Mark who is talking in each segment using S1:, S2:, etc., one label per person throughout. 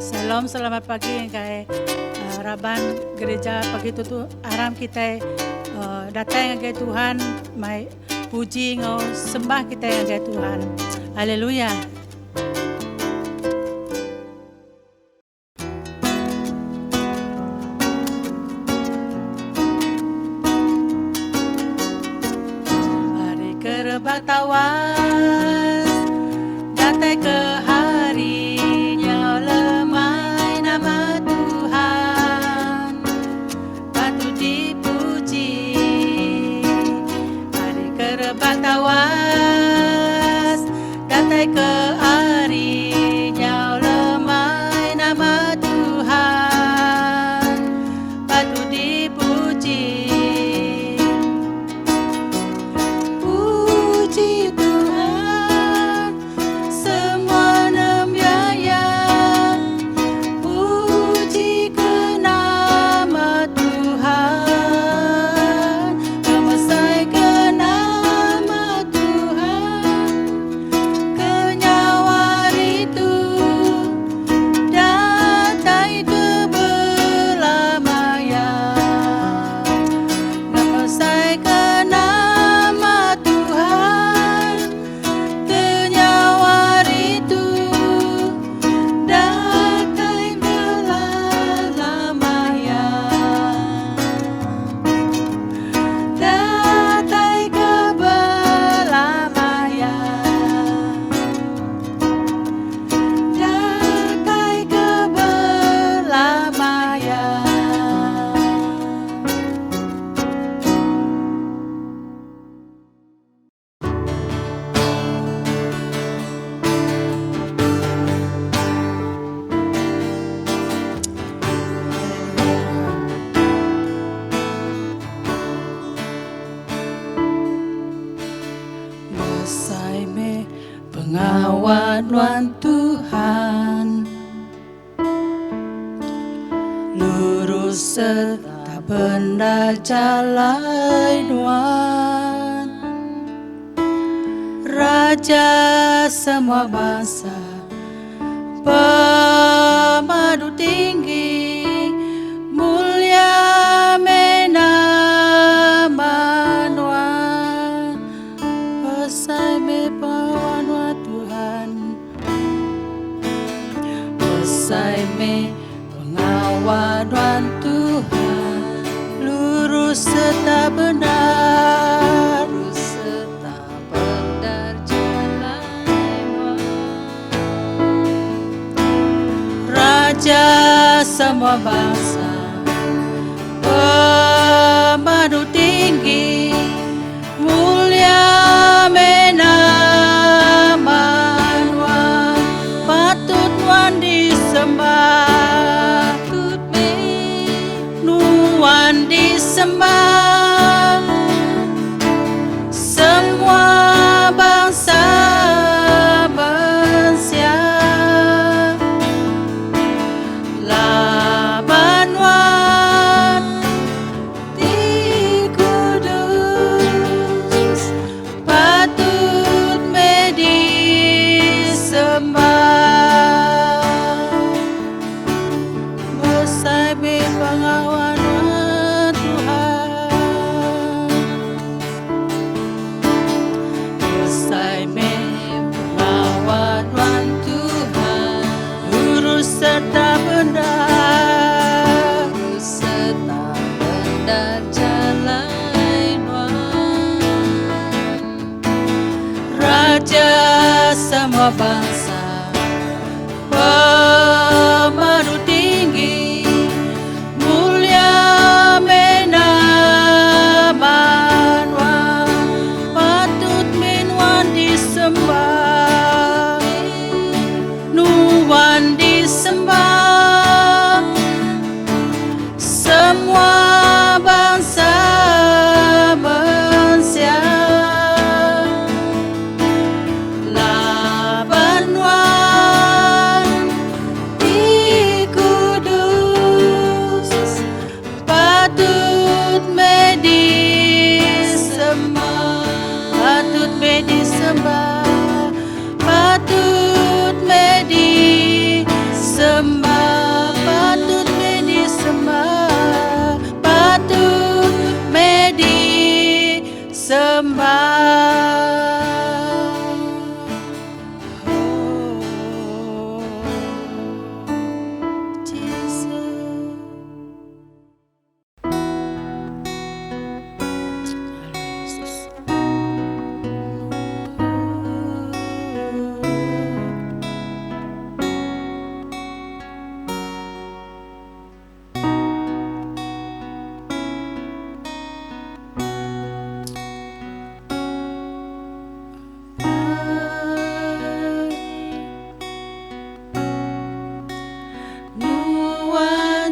S1: Shalom, selamat pagi kai Raban gereja pagi itu aram kita datang ke Tuhan, mai puji ngau sembah kita yang ke Tuhan. Haleluya. Hari kerbatawas datang ke harinya lemai nama Tuhan patut dipuji. Hari kerbatawas datang ke harinya lemai nama Tuhan patut dipuji. Puji Tuhan semua namanya, puji ke nama Tuhan, memasai ke nama Tuhan, kenyawa itu datai ke belamaya, memasai ke nama Tuhan, kenyawa itu datai belamaya, datai ke belamaya, datai ke belamaya. Masai me pengawalan Tuhan, lurus serta benda jalan Tuhan, Raja semua bangsa, pemadu tinggi, mulia menama Tuhan, besar me pengawalan Tuhan, besar me pengawalan Tuhan, lurus serta benar, lurus serta benar jalan Raja semua bangsa, pemadu tinggi, mulia menama Tuhan, patut Tuhan disembah, patut Tuhan disembah, semua bangsa bangsa. Laban di kudus patut disembah, besar pengawalan Tuhan, besar pengawalan Tuhan, lurus serta benar, lurus serta benar jalan Tuhan, Raja semua bangsa, pemadu tinggi, mulia menama Tuhan, patut Tuhan disembah, Tuhan disembah, semua bangsa bangsa. Laban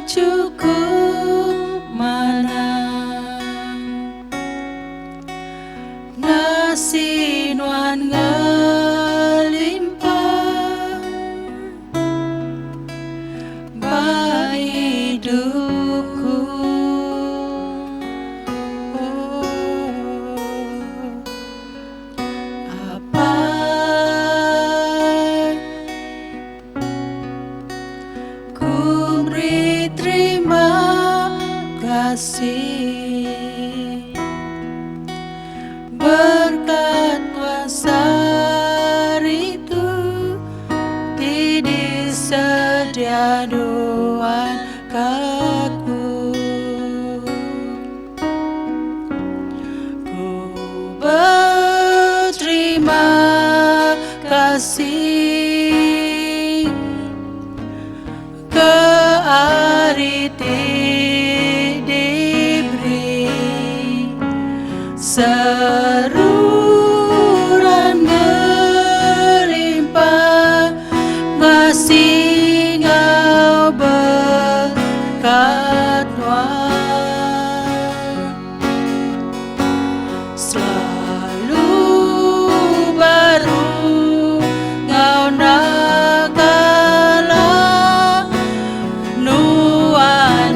S1: cukup mana ngasih nuan ngelimpah ba hidupku. Apa ku beri terima kasih berkat kuasa itu tidak sedia doan kaku. Ku berterima kasih ke hari diberi seruran ngelimpah ngasih ngau berkat Tuhan selalu baru ngau nakala nuan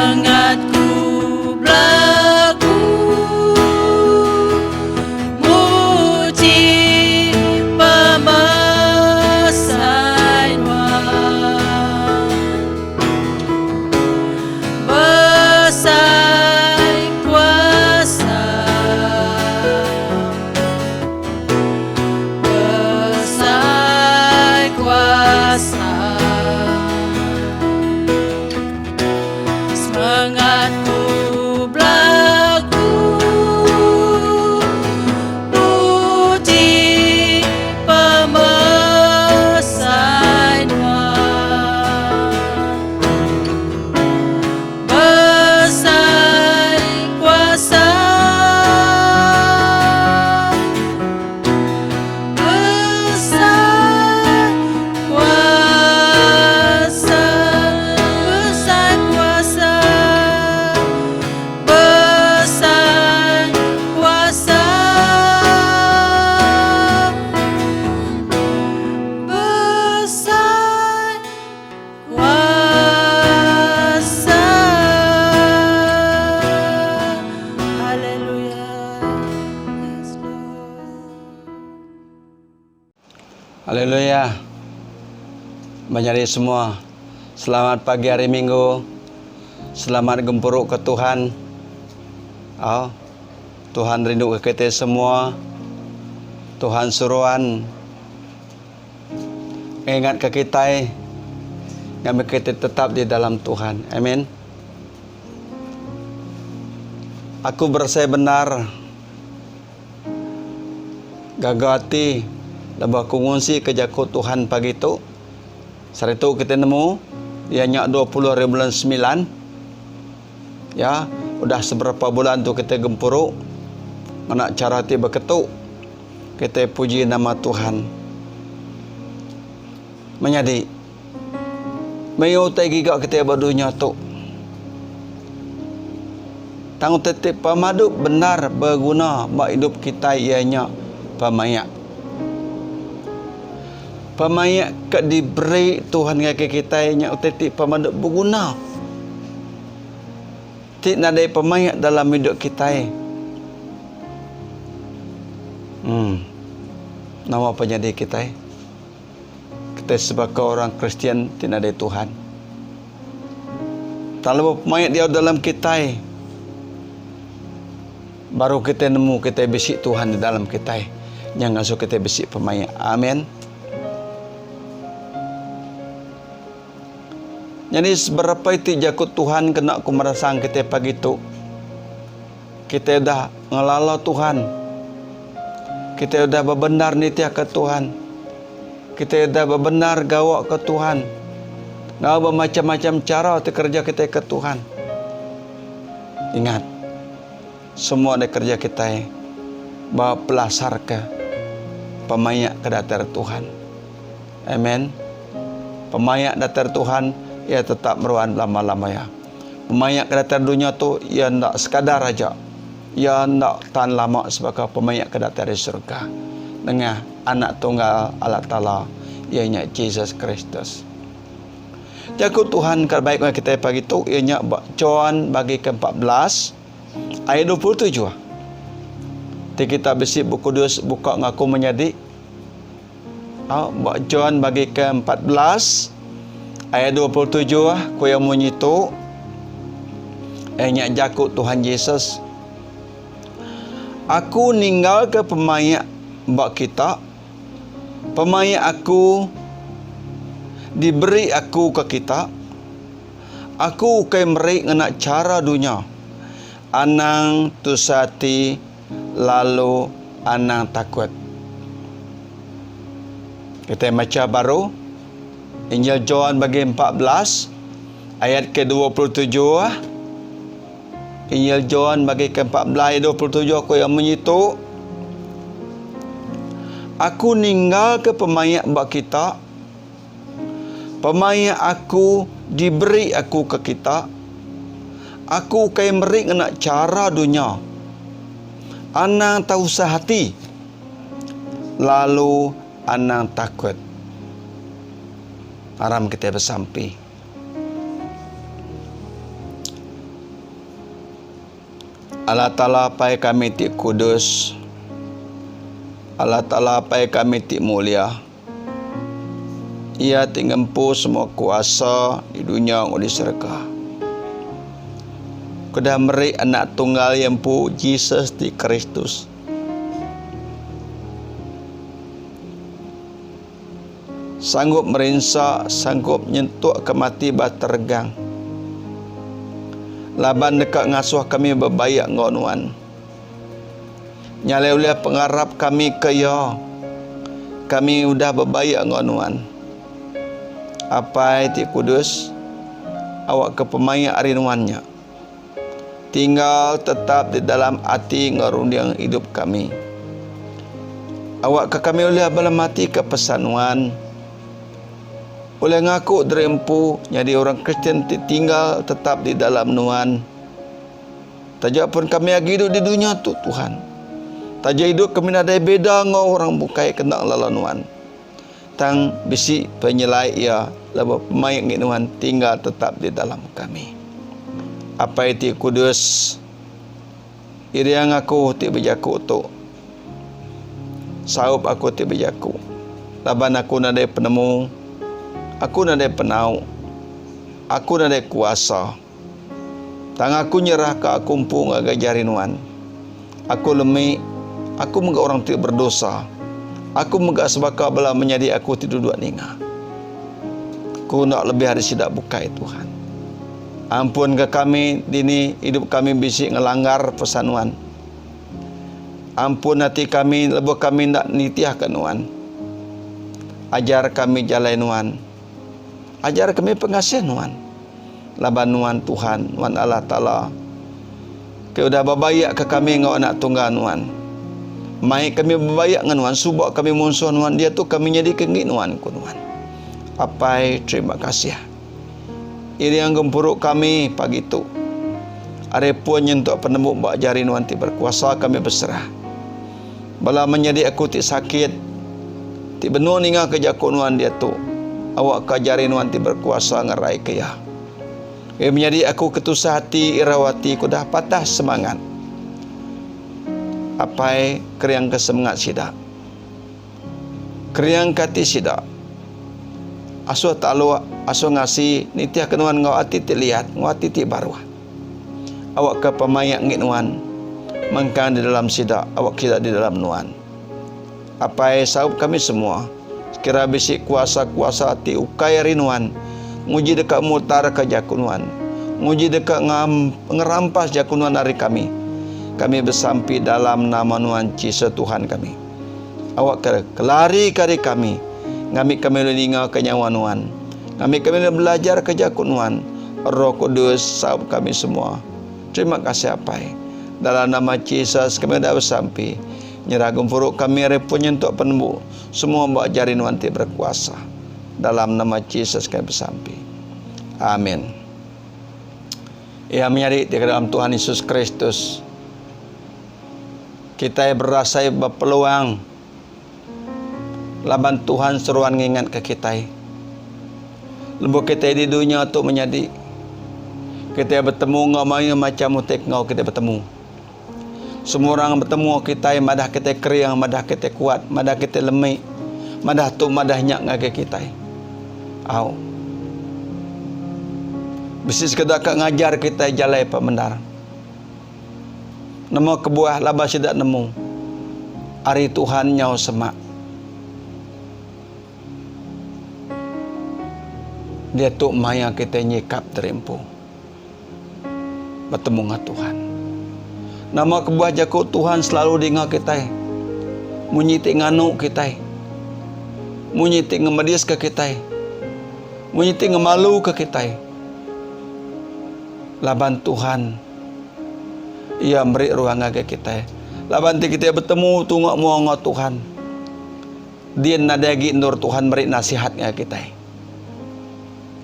S1: Semangatku berlaku muji pemesan besar kuasa, besar kuasa. Semangatku berlaku puji pemesan besar kuasa, besar kuasa, besar kuasa, besar kuasa, besar kuasa. Haleluya. Yes, Lord.
S2: Haleluya. Menyari semua. Selamat pagi hari Minggu. Selamat gempuruk ke Tuhan. Tuhan rindu ke kita semua. Tuhan suruhan ingat ke kita, kami kita tetap di dalam Tuhan. Amin. Aku bersay benar gagati lebah kungungsi ke jakut Tuhan pagi tu. Saat itu kita nemu dia nyak 20 hari bulan 9. Ya, udah seberapa bulan tu kita gempuruk mana cara tiba ketuk. Kita puji nama Tuhan. Menjadi mayu tai gigak kita badunya tu. Tanggung tetap pamadu benar berguna bak hidup kita ianya pamayak. Pamayak ke diberi Tuhan kaki kita ianya tetap pamadu berguna. Tidak ada pemayak dalam hidup kita. Nama apa jadi kita? Kita sebagai orang Kristian tidak ada Tuhan. Kalau pemayak dia dalam kita, baru kita nemu kita bisik Tuhan di dalam kita. Jangan suka kita bisik pemayak. Amin. Jadi seberapa itu jakut Tuhan kena aku merasang kita pagi tu. Kita dah ngelala Tuhan. Kita dah bebenar nitia ke Tuhan. Kita dah bebenar gawak ke Tuhan. Ngau bermacam-macam cara kerja kita ke Tuhan. Ingat, semua ada kerja kita bawa pelasar ke pemayak ke datar Tuhan. Amin. Pemayak datar Tuhan ia tetap meruan lama-lamanya. Pemayak ke datar dunia tu ia nak sekadar aja. Ia nak tahan lama sebagai pemayak ke datar surga. Dengan anak tunggal Allah Ta'ala ianya Jesus Kristus. Jakut Tuhan kebaik kita pagi tu ianya John bagi ke-14 ayat 27. Kita besi buku Kudus buka ngaku menjadi John bagi ke-14 ayat 27 ku yang bunyi tu ianya jakut Tuhan Yesus. Aku ninggal ke pemayak bak kita. Pemayak aku diberi aku ke kita. Aku kai merik ngena cara dunia. Anang tusati lalu anang takut. Kita baca baru Injil John bagi 14 ayat ke-27. Injil John bagi ke-14 ayat 27 aku yang menyitu. Aku ninggal ke pemayak bak kita. Pemayak aku diberi aku ke kita. Aku kai merik nak cara dunia. Anang tahu sehati. Lalu anang takut. Haram kita bersampi. Allah Ta'ala pai kami ti kudus. Allah Ta'ala pai kami ti mulia. Ia ti ngempu semua kuasa di dunia dan di surga. Kedah meri anak tunggal yang pu Jesus di Kristus. Sanggup merinsa, sanggup nyentuh ke mati batergang. Laban dekat ngasuh kami berbayak ngonuan. Nyalai ulah pengarap kami kaya. Kami udah berbayak ngonuan. Apa ti kudus? Awak ke pemain arinuannya. Tinggal tetap di dalam hati ngerundiang hidup kami. Awak ke kami ulah belamati ke pesanuan. Oleh ngaku derempu jadi orang Kristian tinggal tetap di dalam nuan. Tajak pun kami lagi hidup di dunia tu Tuhan. Tajak hidup kami ada beda ngau orang bukai kena lalanuan. Tang bisi penyelai ia laba pemain nginuan tinggal tetap di dalam kami. Apa itu kudus? Iri yang aku ti bejaku tu. Saup aku ti bejaku. Laban aku nadai penemu. Aku nadai penau. Aku nadai kuasa. Tang aku nyerah ke aku empung agak jarinuan. Aku lemik. Aku menggak orang tidak berdosa. Aku menggak sebaka bela menjadi aku tidak duduk ninga. Aku nak lebih hari sidak bukai Tuhan. Ampun ke kami dini hidup kami bisik ngelanggar pesanuan. Ampun hati kami lebih kami nak nitiah ke nuan. Ajar kami jalan nuan. Ajar kami pengasihan nuan. Laban nuan Tuhan, nuan Allah Ta'ala. Kau dah berbayak ke kami ngau anak tunggal nuan. Mai kami berbayak dengan nuan, subak kami musuh nuan, dia tu kami jadi kengit nuan ku nuan. Apai terima kasih. Ini yang gempuruk kami pagi tu. Are pun nyentuk penembuk bak jari nuan ti berkuasa kami berserah. Bala menjadi aku ti sakit. Ti benua ninga kerja ku nuan dia tu. Awak kajari nuan ti berkuasa ngerai kaya. Menjadi aku ketusah hati irawati ku dah patah semangat. Apai kriang kesemangat sidak. Kriang kati sidak. Asuh talu asuh ngasi nitiah kenuan ngau ati ti lihat, ngau ati ti baruah. Awak ke pemayak ngit nuan. Mangkang di dalam sidak, awak sidak di dalam nuan. Apai saup kami semua. Kira bisik kuasa-kuasa hati ukai rinuan. Nguji dekat mutar ke jakunuan. Nguji dekat ngerampas jakunuan dari kami. Kami bersampi dalam nama nuan Yesus Tuhan kami. Awak kelari kari kami. Ngami kami leninga ke nyawa nuan. Ngami kami belajar ke jakunuan. Roh Kudus saup kami semua. Terima kasih apai. Dalam nama Yesus kami dah bersampi. Nyerah gempuruk kami repun nyentuk penembuk. Semua mbak jari nuan ti berkuasa. Dalam nama Yesus kami bersampi. Amin. Ia menyari di dalam Tuhan Yesus Kristus. Kita berasa berpeluang. Laban Tuhan seruan ngingat ke kita. Lembut kita di dunia untuk menjadi. Kita bertemu ngamai macam mutek ngau kita bertemu. Semua orang bertemu kita, madah kita keriang, madah kita kuat, madah kita lemik, madah tu madah nyak ngake kita. Au. Besi sekedar kak ngajar kita jalai pembenar. Nemu kebuah laba sidak nemu. Hari Tuhan nyau semak. Dia tu maya kita nyikap terempu. Bertemu dengan Tuhan. Nama kebuah jaku Tuhan selalu dengar kita. Munyitik nganu kita. Munyitik ngemedis ke kita. Munyitik ngemalu ke kita. Laban Tuhan. Ia beri ruang ke kita. Laban kita bertemu tunggu muang Tuhan. Dia nadagi nur Tuhan beri nasihatnya kita.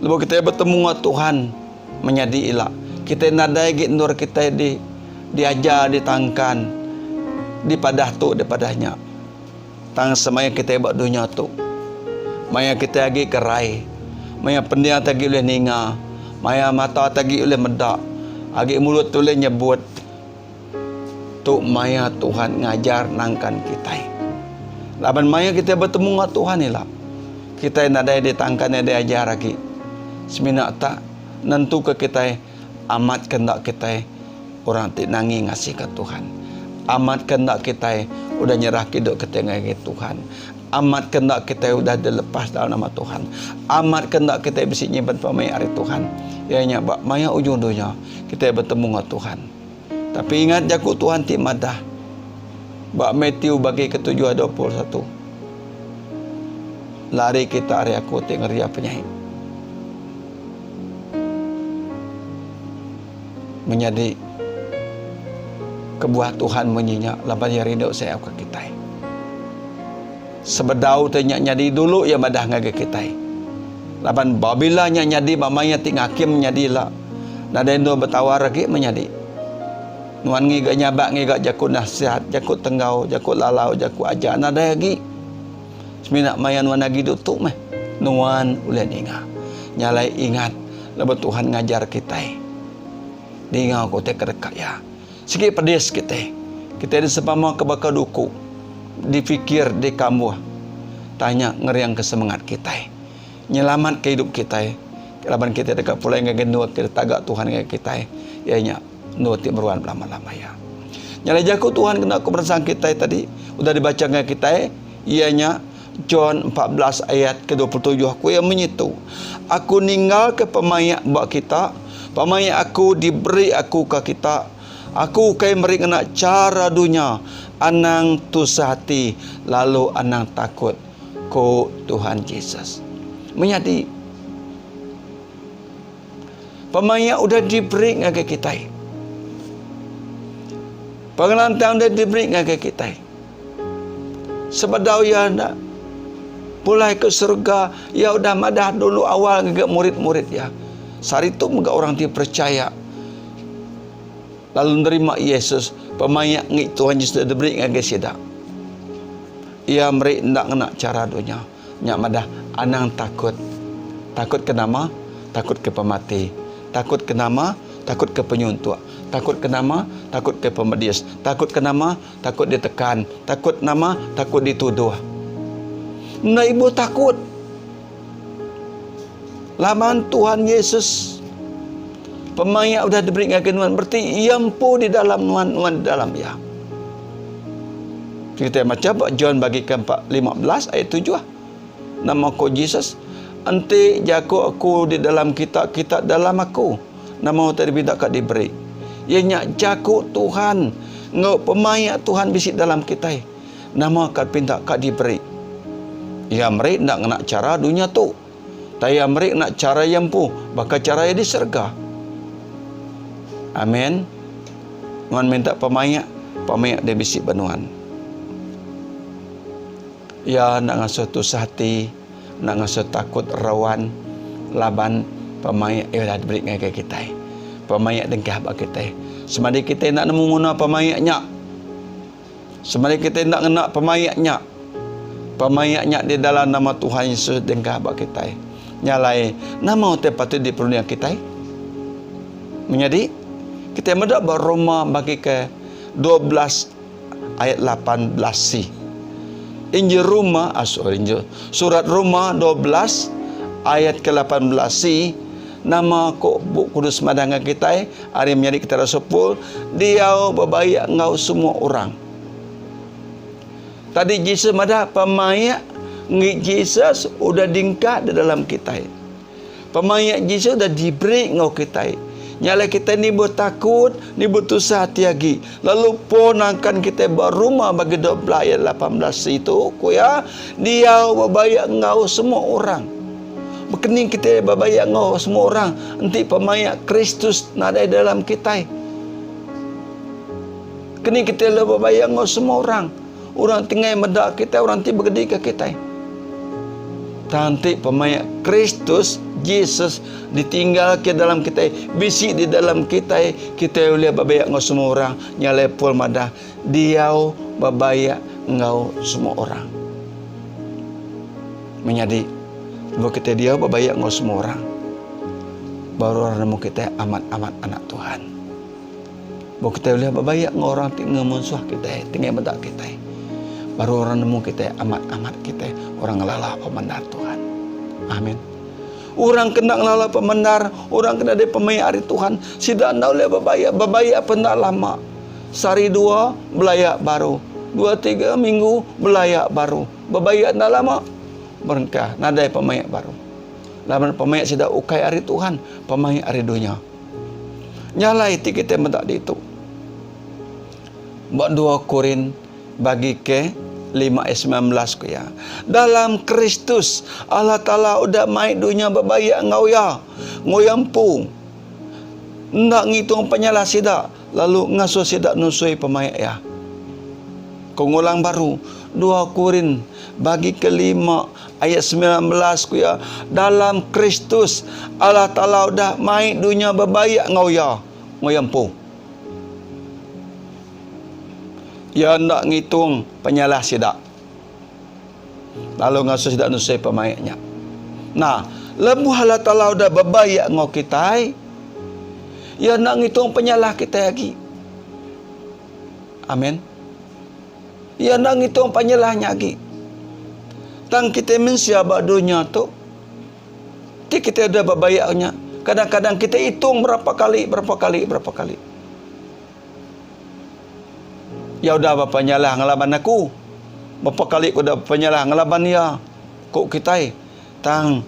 S2: Lalu kita bertemu dengan Tuhan menjadi ilah. Kita nadagi nur kita diajar, ditangkan, dipadah tu, dipadahnya. Tang semaya kita buat dunia tu. Maya kita lagi kerai. Maya pendia tagi oleh ninga. Maya mata tagi oleh medak. Agi mulut tu oleh nyebut. tu maya Tuhan ngajar nangkan kita. Laban maya kita bertemu dengan Tuhan ni lah. Kita nak ada ditangkan ada ajar lagi. Semina tak nentu ke kita amat kendak kita orang ti nangi ngasih ke Tuhan. Amat kendak kita udah nyerah hidup kita dengan Tuhan. Amat kendak kita udah dilepas dalam nama Tuhan. Amat kendak kita bisa nyimpan pamaya hari Tuhan. Ianya bak maya ujung dunia kita bertemu dengan Tuhan. Tapi ingat jaku Tuhan ti madah. Bak Matthew bagi ke-7 21. Lari kita hari aku tengok ria penyahit. Menjadi kebuah Tuhan menyinya laban yang rindu saya ke kita. Sebedau tanya nyadi dulu ya madah ngaga kita. Laban babila nya nyadi mamanya ting hakim nyadilah. Nadendo bertawar lagi menyadi. Nuan ngi gak nyabak ngi gak jakut nasihat, jakut tenggau, jakut lalau, jakut aja nada lagi. Semina mayan wan lagi dutuk meh. Nuan ulen ingat. Nyalai ingat lebat Tuhan ngajar kita. Dingau ko te kedekat ya. Sikit pedes kita. Kita ada sepama ke bakal duku. Dipikir di kamu. Tanya ngeriang kesemangat kita. Nyelamat ke hidup kita. Laban kita dekat pulai ngegenut kita tagak Tuhan dengan kita. Ianya nuti beruan lama-lama ya. Nyalai jaku Tuhan kena kebersamaan kita tadi. Udah dibaca dengan kita. Ianya John 14 ayat ke-27 aku yang menyitu. Aku ninggal ke pemayak buat kita. Pemayak aku diberi aku ke kita. Aku kaya meri kena cara dunia. Anang tusah hati. Lalu anang takut. Ko Tuhan Yesus. Menyadi. Pemayak udah diberi ke kita. Pengelantang udah diberi ke kita. Sebadau ya nak. Pulai ke surga, ya udah madah dulu awal ngegak murid-murid ya. Sari itu mga orang dia percaya. Lalu nerima Yesus, pemayak ngik Tuhan Yesus diberi ngegak sidak. Ia meri ndak kena cara dunia. Nyak madah anang takut. Takut ke nama, takut ke pemati. Takut ke nama, takut ke penyuntuk. Takut ke nama, takut ke pemedias. Takut ke nama, takut ditekan. Takut nama, takut dituduh. Nah ibu takut. Laman Tuhan Yesus pemayak udah diberi kenuan berarti iampu di dalam nuan di dalam ya. Kita macam John bagi ke 15 ayat 7. Nama ko Jesus ante jago aku di dalam kita dalam aku. Nama tadi tidak diberi. Ianya jago Tuhan ngau pemayak Tuhan bisi dalam kita. Nama kat pinta kat diberi. Ya mereka nak nak cara dunia tu. Taya mereka nak cara yang pu. Bakal cara yang di surga. Amin. Nuan minta pemayak dia bisik benuan. Ya nak ngasuh tu sehati. Nak ngasuh takut rawan. Laban pemayak ia dah diberi dengan kita. Pemayak dengkah bak kita. Semadi kita nak nemu guna pemayaknya. Semadi kita nak nak pemayaknya. Pemayaknya di dalam nama Tuhan Yesus dengkah bak kita. Nyalai nama te patut dipenuhi kita. Menjadi kita mendak Roma bagi ke 12 ayat 18c. Injil Roma, surat Roma 12 ayat ke-18c. Nama ko Buk Kudus madangan kita. Hari menjadi kita rasupul. Dia berbaik ngau semua orang. Tadi Jesus madah pemayak ngik Jesus udah dingkat di dalam kita. Pemayak Jesus udah diberi ngau kita. Nyala kita ni bertakut, ni bertusah hati lagi. Lalu ponangkan kita berumah bagi 12 ayat 18 itu, kuya dia berbayak ngau semua orang. Berkening kita berbayak ngau semua orang. Nanti pemayak Kristus ada di dalam kita. Kening kita berbayak ngau semua orang. Orang tinggal mendak kita, orang ti bergedi ke kita. Nanti pemayak Kristus, Yesus ditinggal ke dalam kita, bisik di dalam kita, kita boleh berbayak ngau semua orang. Nyalai pul madah, dia berbayak ngau semua orang. Menjadi, kalau kita dia berbayak ngau semua orang, baru orang nemu kita amat-amat anak Tuhan. kita boleh berbayak dengan orang tinggal musuh kita, tinggal mendak kita. Baru orang nemu kita, amat kita, orang ngelala pemandar Tuhan. Amin. Orang kena ngelala pemandar, orang kena dia pemain hari Tuhan. Sidak nak boleh berbayak pun tak lama. Sehari dua, belayak baru. 2-3 minggu, belayak baru. Berbayak tak lama, berkah. Nadai pemain baru. Laman pemain sidak ukai hari Tuhan, pemain hari dunia. Nyalai ti kita mendak di itu. Buat 2 Korin bagi ke 5 ayat 19 ku ya. Dalam Kristus Allah Ta'ala udah mai dunia berbayak ngau ya. Ngoyampu. Ndak ngitung penyalah sidak. Lalu ngasuh sidak nusui pemayak ya. Pengulang baru 2 Korin bagi ke 5 ayat 19 ku ya. Dalam Kristus Allah Ta'ala udah mai dunia berbayak ngau ya. Ngoyampu. Ya nak ngitung penyalah sidak. Lalu ngasuh sidak nusai pemayaknya. Nah, lebu Allah Ta'ala udah berbayak ngau kita. Ya nak ngitung penyalah kita lagi. Amin. Ya nak ngitung penyalahnya lagi. Tang kita mensiabak dunia tu. Ti kita udah berbayaknya. Kadang-kadang kita hitung berapa kali. Ya udah bapa nyalah ngelaban aku. Berapa kali aku dah penyalah ngelaban dia. Kok kita tang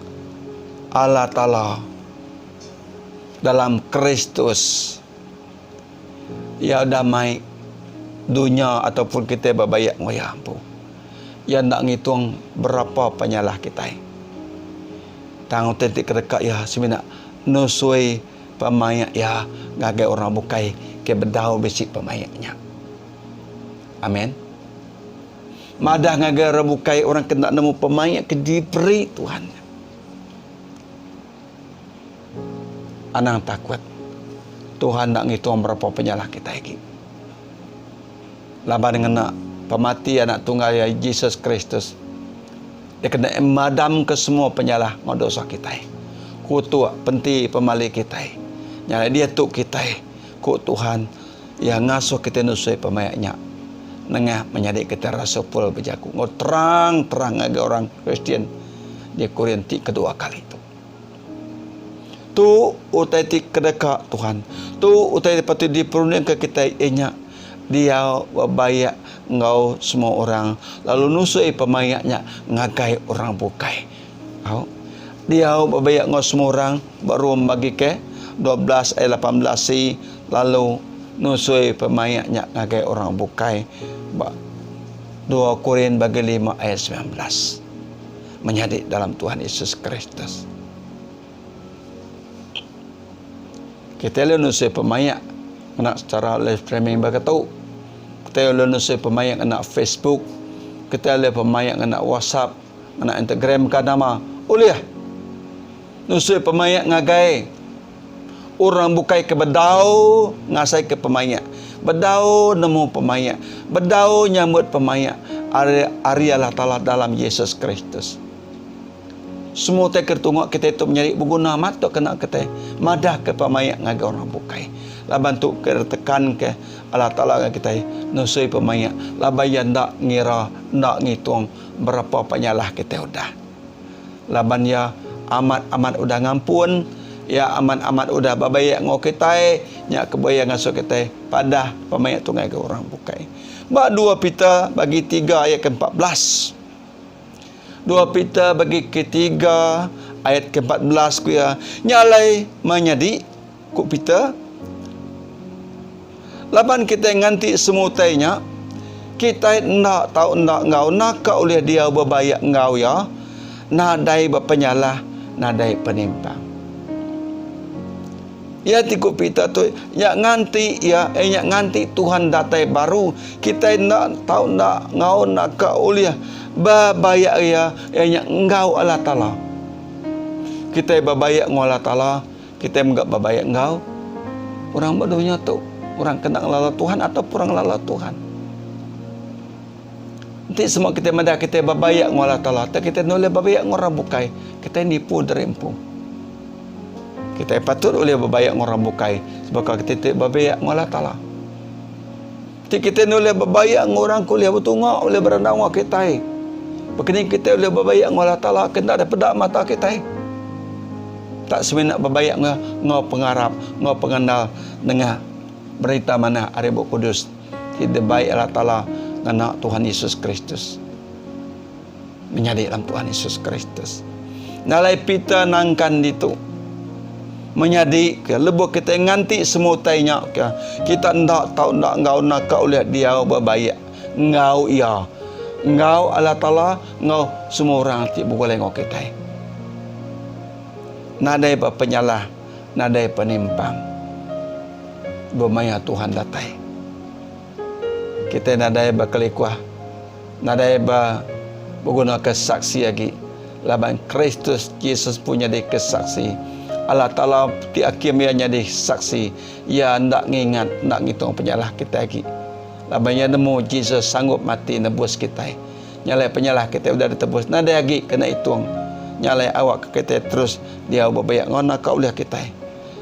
S2: Allah Ta'ala dalam Kristus. Ya udah mai dunia ataupun kita berbayak ngoyah ampu. Ya nak ngitung berapa penyalah kita. Tang otentik kedekat ya semina nusui pemayak ya ngagai orang bukai ke bedau besi pemayaknya. Amin. Madah ngagai orang bukai orang kena nemu pemayak ke diberi Tuhan. Anang takut Tuhan nak ngitung berapa penyalah kita lagi. Laban dengan nak pemati anak tunggal ya Yesus Kristus. Dia kena madam ke semua penyalah dosa kita. Kutu penti pemali kita. Nyala dia tuk kita. Ku Tuhan yang ngasuh kita nusui pemayaknya. Nengah menjadi kita rasa pul berjaku. Terang agak orang Kristian. Dia Korinti kedua kali itu. Tu utai ti kedekat Tuhan. Tu utai patut diperunding ke kita inya. Dia bayak ngau semua orang. Lalu nusui pemayaknya ngagai orang bukai. Dia bayak ngau semua orang. Baru bagi ke 12 ayat 18 si. Lalu nusui pemayaknya ngagai orang bukai. 2 Korin bagi 5 ayat 19. Menjadi dalam Tuhan Yesus Kristus. Kita lihat nusui pemayak nak secara live streaming bagi tahu. Kita lihat nusui pemayak nak Facebook. Kita lihat pemayak nak WhatsApp, nak Instagram kan nama. Oleh nusui pemayak ngagai. Orang bukai ke bedau ngasai ke pemayak. Bedau nemu pemayak. Bedau nyambut pemayak. Ari Allah Ta'ala dalam Yesus Kristus. Semua tekir tunggu kita itu mencari berguna mata kena kita. Madah ke pemayak ngagai orang bukai. Laban tu kita tekan ke Allah Ta'ala kita. Nusui pemayak. Laban ndak ngira, ndak ngitung berapa penyalah kita udah. Laban ya amat udah ngampun. Ya aman udah babayak ngau kita. Nyak kebayang ngasuh kita. Padah pemayak tu ngagai orang bukai. Bak 2 Peter bagi 3 ayat ke-14. 2 Peter bagi ke-3 ayat ke-14 ku ya. Nyalai menyadi ku Peter. Laban kita nganti semutainya. Kita nak tahu nak ngau nak oleh dia berbayak ngau ya. Nadai berpenyalah, nadai penimpang. Ya tiku Peter tu ya nganti ya nya nganti Tuhan datai baru kita nak tahu nak ngau nak ka uliah babayak ya nya engau Allah Taala. Kita babayak ngau Allah Taala, kita enggak babayak ngau. Orang bodohnya tu orang kena lala Tuhan atau kurang lala Tuhan. Nanti semua kita madah kita babayak ngau Allah Taala, kita noleh babayak ngau orang bukai, kita nipu derempu. Kita patut oleh berbayak orang bukai sebab kita tidak berbayak dengan Allah Ta'ala. Ti kita boleh berbaik dengan orang kuliah bertungak, boleh berenang dengan kita. Begini kita boleh berbaik dengan Allah Ta'ala, kena ada pedak mata kita. Tak semua nak berbaik dengan pengarap, dengan pengenal, dengan berita mana hari Roh Kudus. Tidak baik Allah Ta'ala dengan Tuhan Yesus Kristus. Menjadi dalam Tuhan Yesus Kristus. Nalai pita nangkan itu. Menjadi ke lebih kita nganti semua tanya ke kita ndak tahu ndak ngau nak kau lihat dia berbaik ngau ya ngau Allah Ta'ala ngau semua orang ti boleh ngau kita nadai penyalah nadai penimpang bermaya Tuhan datai kita nadai berkelikuah nadai berguna kesaksi lagi laban Kristus Yesus punya di kesaksi Allah Ta'ala di akhirnya jadi saksi. Ya nak ngingat, nak ngitung penyalah kita lagi. Labanya nemu Yesus sanggup mati nebus kita. Nyalai penyalah kita sudah ditebus. Nada lagi kena hitung. Nyalai awak ke kita terus dia berbayak ngona kau lihat kita.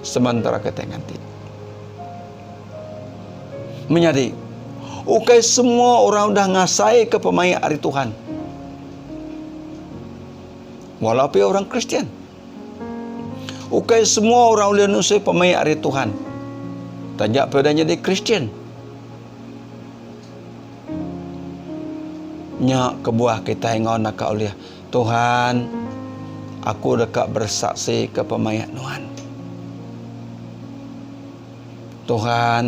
S2: Sementara kita nganti. Menjadi ukai semua orang dah ngasai ke pemayak hari Tuhan. Walaupun orang Kristian. Ukai semua orang boleh nusai pemayak hari Tuhan. Tajak pada jadi Kristian. Nyak kebuah kita ingat nak oleh Tuhan, aku dekat bersaksi ke pemayak Tuhan. Tuhan,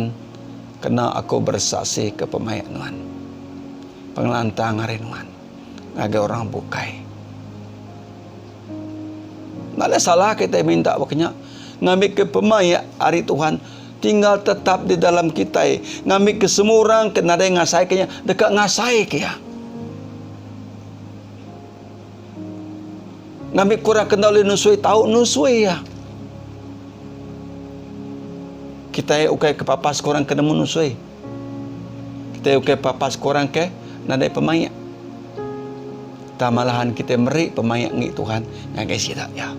S2: kena aku bersaksi ke pemayak Tuhan. Pengelantang hari Tuhan. Agar orang bukai. Tak ada salah kita minta waknya ngambil ke pemayak hari Tuhan tinggal tetap di dalam kita. Ngambil ke semua orang kena ada yang ngasai kenya dekat ngasai kaya. Ngambil kurang kena oleh nusui tahu nusui ya. Kita ukai ke papas kurang kena menusui. Kita ukai papas kurang ke nada pemayak. Tamalahan kita meri pemayak ngi Tuhan ngagai sidak ya.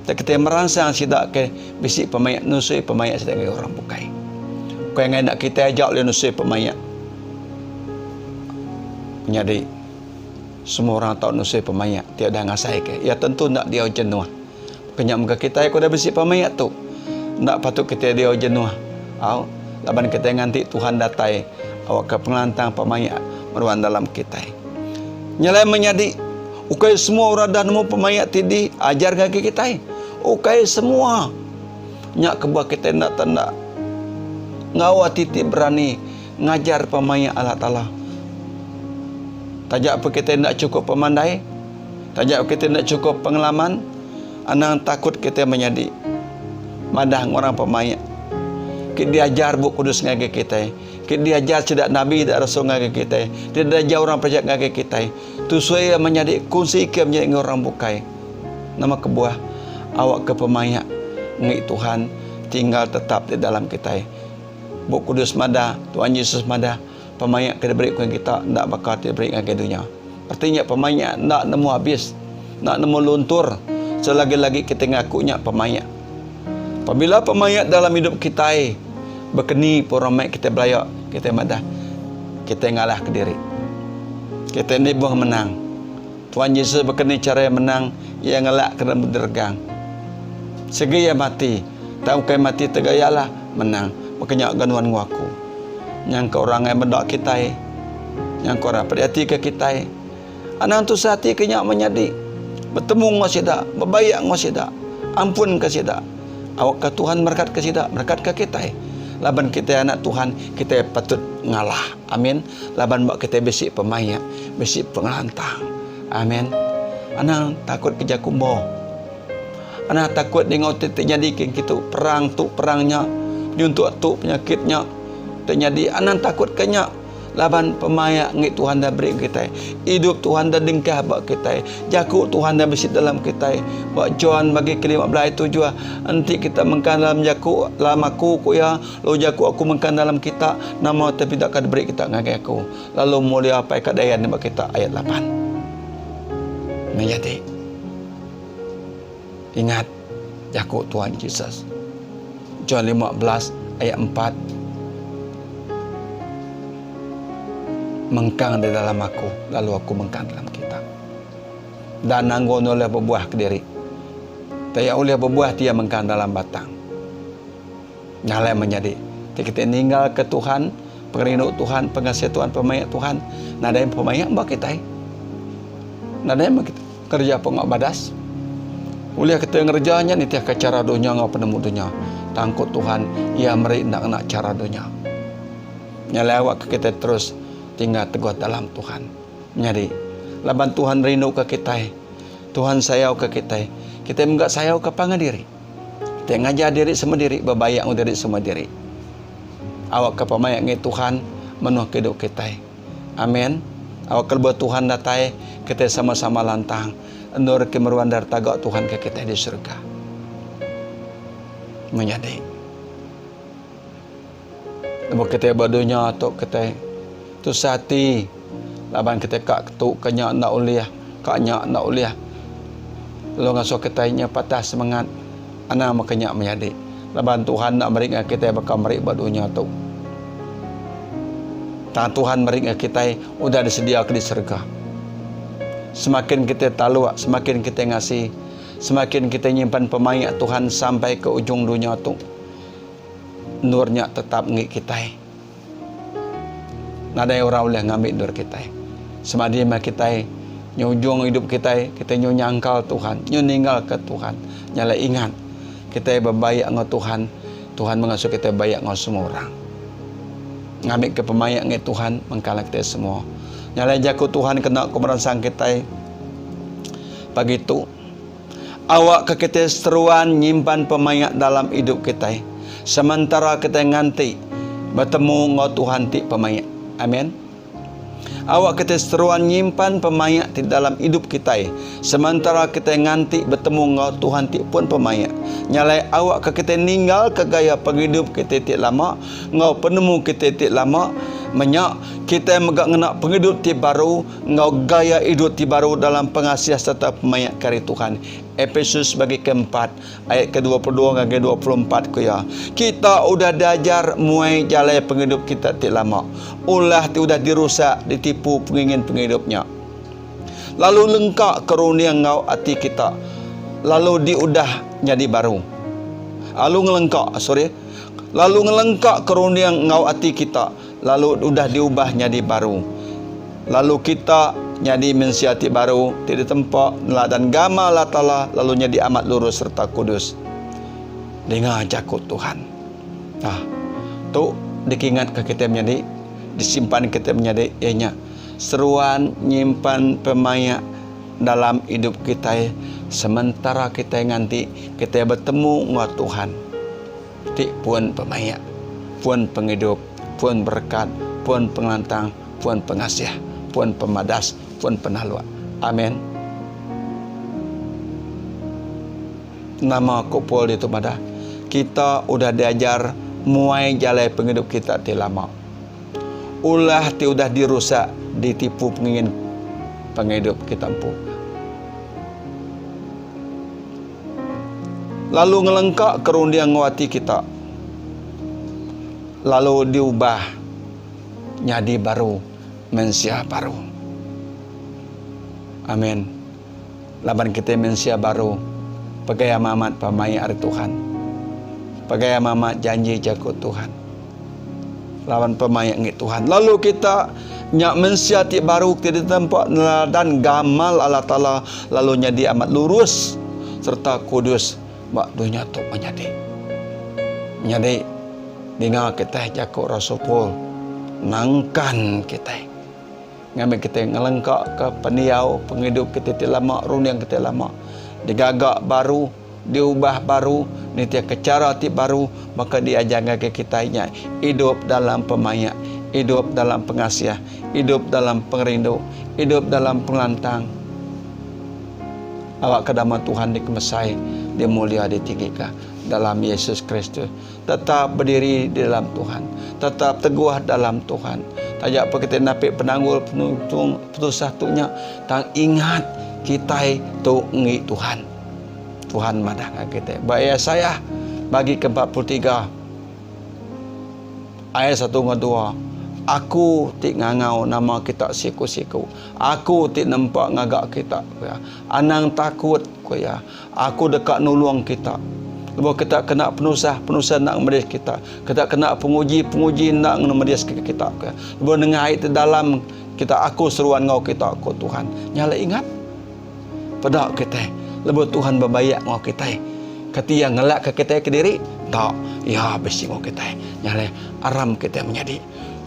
S2: Tak kita merangsang sidak ke bisi pemayak nusui pemayak sidak ngai orang bukai. Bukai ngai nak kita ajak oleh nusui pemayak. Jadi semua orang tahu nusui pemayak tiada ngasai ke. Ya tentu nak dia jenuh. Kenyak muka kita aku dah bisi pemayak tu. Nak patut kita dia jenuh. Au, laban kita nganti Tuhan datai awak ke pengelantang pemayak meruan dalam kita. Nyalai menyadi ukai semua orang dah nemu pemayak tidi ajar kaki kita. Ukai semua nyak kebuah kita nak tanda ngawa titi berani ngajar pemayak Allah Ta'ala. Tajak apa kita nak cukup pemandai, tajak apa kita nak cukup pengalaman, anang takut kita menyadi madah orang pemayak. Kita diajar Buku Kudus ngage kita. Kita diajar tidak Nabi tidak Rasul ngage kita. Tidak diajar orang percaya ngage kita. Tu saya menjadi kunci ke menjadi orang bukai. Nama kebuah awak ke pemayak ngi Tuhan tinggal tetap di dalam kita. Buku Kudus mada, Tuhan Yesus mada, pemayak kita beri kepada kita ndak bakal diberi ngage dunia. Artinya pemayak ndak nemu habis, ndak nemu luntur selagi-lagi kita ngakunya pemayak. Apabila pemayak dalam hidup kita berkeni poramai kita belayak, kita madah, kita ngalah ke diri. Kita ni buah menang. Tuhan Yesus berkeni cara yang menang, ia ngelak kena berdergang. Segi yang mati, tahu kai mati tegayalah menang. Makanya ganuan ngaku. Yang ke orang yang mendak kita, yang ke orang perhati ke kita. Anak tu sehati kenyak menyadi. Bertemu ngasidak, berbayak ngasidak, ampun kasidak. Awak ke Tuhan berkat kasidak, berkat ke kita. Laban kita anak Tuhan, kita patut ngalah. Amin. Laban buat kita besik pemayak, besik pengelantang. Amin. Anak takut kerja kumbo. Anak takut dengan terjadi kita perang tu perangnya, nyuntuk tu penyakitnya terjadi. Anak takut kenya. Laban pemayak ngi Tuhan dah beri kita. Hidup Tuhan dah dengkah buat kita. Jakuk Tuhan dah besit dalam kita. Buat John bagi ke-15 itu juga. Nanti kita mengkan dalam jakuk dalam aku ya. Lalu jakuk aku mengkan dalam kita. Nama tapi tak akan beri kita ngagai aku. Lalu mulia apa keadaan buat kita ayat 8. Menjadi. Ingat jakuk Tuhan Yesus. John 15 ayat 4. mengkang di dalam aku, lalu aku mengkang dalam kita. Dan nanggon oleh berbuah ke diri. Tapi oleh berbuah dia mengkang dalam batang. Nyala menjadi. Kita tinggal ke Tuhan, pengerindu Tuhan, pengasih Tuhan, pemayak Tuhan. Nada yang pemayak mbak kita. Nada yang kita kerja pengak badas. Uliah kita ngerjanya ni tiap cara dunia ngau penemu dunia. Tangkut Tuhan, ia meri nak cara dunia. Nyala awak kita terus tinggal teguh dalam Tuhan. Menjadi laban Tuhan rindu ke kita. Tuhan sayau ke kita. Kita enggak sayau ke pangadiri. Kita ngajar diri semua diri, berbayak diri semua diri. Awak ke pemayak ngi Tuhan menuh hidup kita. Amin. Awak kelbuat Tuhan datai, kita sama-sama lantang. Endur kemeruan dar tagak Tuhan ke kita di surga. Menjadi. Lepas kita berdunia tu kita tu sati. Laban kita kak tu kenyak nak uliah, kaknya nak uliah. Lalu ngasuh kita nya patah semangat. Ana makenyak menjadi. Laban Tuhan nak meringat kita bakal merik berdunia tu. Dan Tuhan meringat kita udah disediakan di surga. Semakin kita taluk, semakin kita ngasih, semakin kita nyimpan pemayak Tuhan sampai ke ujung dunia tu. Nurnya tetap ngik kita. Nada orang boleh ngambil nur kita. Semadi kita nyujung hidup kita nyangkal Tuhan, ninggal ke Tuhan. Nyala ingat kita berbayak dengan Tuhan. Tuhan mengasuh kita bayak dengan semua orang. Ngambil ke pemayak dengan Tuhan, mengkalah kita semua. Nyala jaku Tuhan kena kemeransang kita. Pagi itu, awak ke kita seruan nyimpan pemayak dalam hidup kita. Sementara kita nganti bertemu dengan Tuhan ti pemayak. Amin. Awak kita seruan nyimpan pemayak di dalam hidup kita. Sementara kita nganti bertemu dengan Tuhan ti pun pemayak. Nyalai awak ke kita ninggal ke gaya penghidup kita ti lama. Ngau penemu kita ti lama. Menyak kita megak ngena penghidup ti baru. Ngau gaya hidup ti baru dalam pengasiah serta pemayak kari Tuhan. Efesus bagi keempat ayat ke-22 dan ke-24 kuya. Kita udah diajar muai jalan penghidup kita ti lama. Ulah ti udah dirusak, ditipu pengingin penghidupnya. Lalu lengkap karunia ngau hati kita. Lalu diudah jadi baru. Lalu ngelengkap karunia ngau hati kita. Lalu udah diubah jadi baru. Lalu kita jadi mensiati baru, tidak tempat dan gama Allah Ta'ala, lalu jadi amat lurus serta kudus. Dengar jakut Tuhan. Nah, tu dikingat ke kita menjadi, disimpan kita menjadi, ianya seruan nyimpan pemayak dalam hidup kita. Sementara kita nganti, kita bertemu dengan Tuhan. Ti pun pemayak, pun penghidup, pun berkat, pun pengelantang, pun pengasih, pun pemadas, pun penalua. Amin. Nama kupul itu pada kita udah diajar muai jalan penghidup kita ti lama. Ulah ti udah dirusak, ditipu pengingin penghidup kita empu. Lalu ngelengkap kerundian ngawati kita. Lalu diubah jadi baru, mensia baru. Amin. Laban kita mensia baru. Pegaya mamat pamai ari Tuhan. Pegaya mamat janji jakut Tuhan. Lawan pamai ngit Tuhan. Lalu kita nyak mensia ti baru tidak tempat dan gamal Allah Ta'ala. Lalu jadi amat lurus serta kudus. Bak dunia tu menjadi. Menjadi dengar kita jakut Rasul nangkan kita. Ngambil kita ngelengkak ke peniau penghidup kita ti lama, runiang kita lama. Digagak baru, diubah baru, nitia kecara ti baru, maka diajarkan ke kita hidup dalam pemayak, hidup dalam pengasiah, hidup dalam pengerindu, hidup dalam penglantang. Awak kedama Tuhan dikemesai, dimulia, ditinggikan dalam Yesus Kristus. Tetap berdiri di dalam Tuhan, tetap teguh dalam Tuhan. Tajak apa kita napik penanggul penuntung putus satunya. Tang ingat kita tu ngi Tuhan. Tuhan madah kita. Baik saya bagi ke-43 ayat 1 dan 2. Aku ti ngangau nama kita siku-siku. Aku ti nampak ngagak kita. Ya. Anang takut ya. Aku dekat nulung kita. Lepas kita kena penusah nak merias kita. Kita kena penguji nak merias kita. Ya. Lepas dengan ayat dalam kita aku seruan ngau kita aku Tuhan. Nyala ingat. Pada kita. Lepas Tuhan berbayak ngau kita. Kati yang ngelak ke kita ke diri. Tak. Ya besi ngau kita. Nyala aram kita menjadi.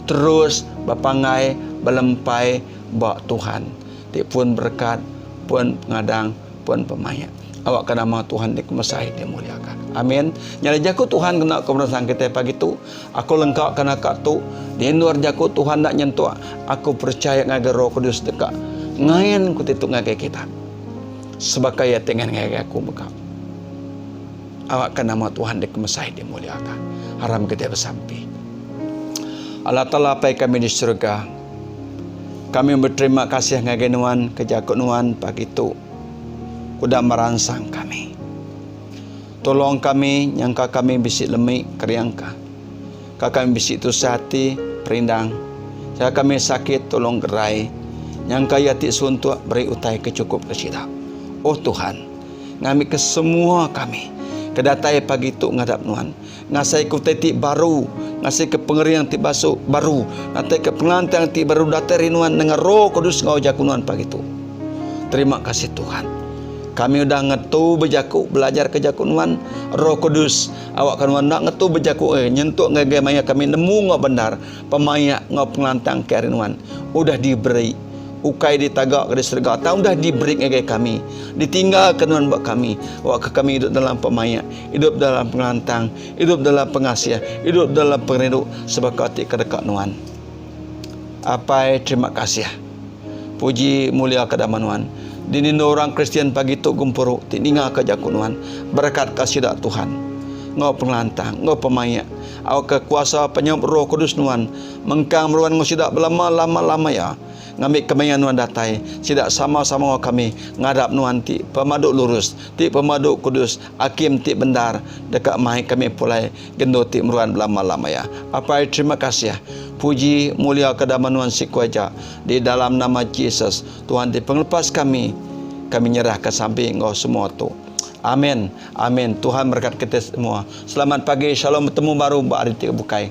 S2: Terus berpangai, berlempai, bak Tuhan. Tik pun berkat, pun pengadang, pun pemayak. Awak ke nama Tuhan dikemesai, dimuliakan. Amin. Nyala jaku Tuhan kena keberasaan kita pagi tu. Aku lengkap kena kat tu. Di luar jaku Tuhan nak nyentuh. Aku percaya ngagai Roh Kudus dekat. Ngayan ku tituk ngagai kita. Sebagai ya dengan ngagai aku bekap. Awak ke nama Tuhan dikemesai, dimuliakan. Haram kita bersampai. Allah Ta'ala pai kami di surga. Kami berterima kasih ngagai nuan kejakut nuan pagi tu. Kuda merangsang kami. Tolong kami nyangka kami bisik lemik keriangka. Kami bisik tu sehati perindang. Jika kami sakit tolong gerai. Nyangka yati suntuk beri utai kecukup kesida. Oh Tuhan, ngami ke semua kami. Kedatai pagi tu ngadap nuan. Ngasai ku tetik baru. Ngasih ke pengerian ti basuk baru. Nanti ke penglantang ti baru datang rinuan dengan Roh Kudus ngau jakunuan pagi tu. Terima kasih Tuhan. Kami udah ngetu berjaku belajar ke jakunuan Roh Kudus. Awak kanuan nak ngetu berjaku nyentuk ngagai maya kami nemu ngau benar. Pemaya ngau penglantang ke rinuan. Udah diberi. Ukai ditagak ke surga. Tahu dah diberi ngagai kami. Ditinggal kenuan buat kami. Waktu kami hidup dalam pemaya, hidup dalam penglantang, hidup dalam pengasih, hidup dalam pengrindu sebab kati kedekat nuan. Apa terima kasih. Puji mulia kedaman nuan. Dini orang Kristian pagi tu gumpuru tininga ke jakun nuan. Berkat kasih dak Tuhan. Ngau penglantang, ngau pemaya. Awak kekuasa penyamp Roh Kudus nuan. Mengkang meruan ngau sidak lama ya. Ngambil kemayan nuan datai. Sidak sama-sama kami ngadap nuan ti pemaduk lurus, ti pemaduk kudus, hakim ti bendar dekat mai kami pulai gendo ti meruan lama ya. Apa terima kasih ya. Puji mulia kedaman nuan sikuaja di dalam nama Yesus. Tuhan di penglepas kami nyerah ke samping engkau semua tu. Amin. Amin. Tuhan berkat kita semua. Selamat pagi. Shalom. Bertemu baru hari 3 bukai.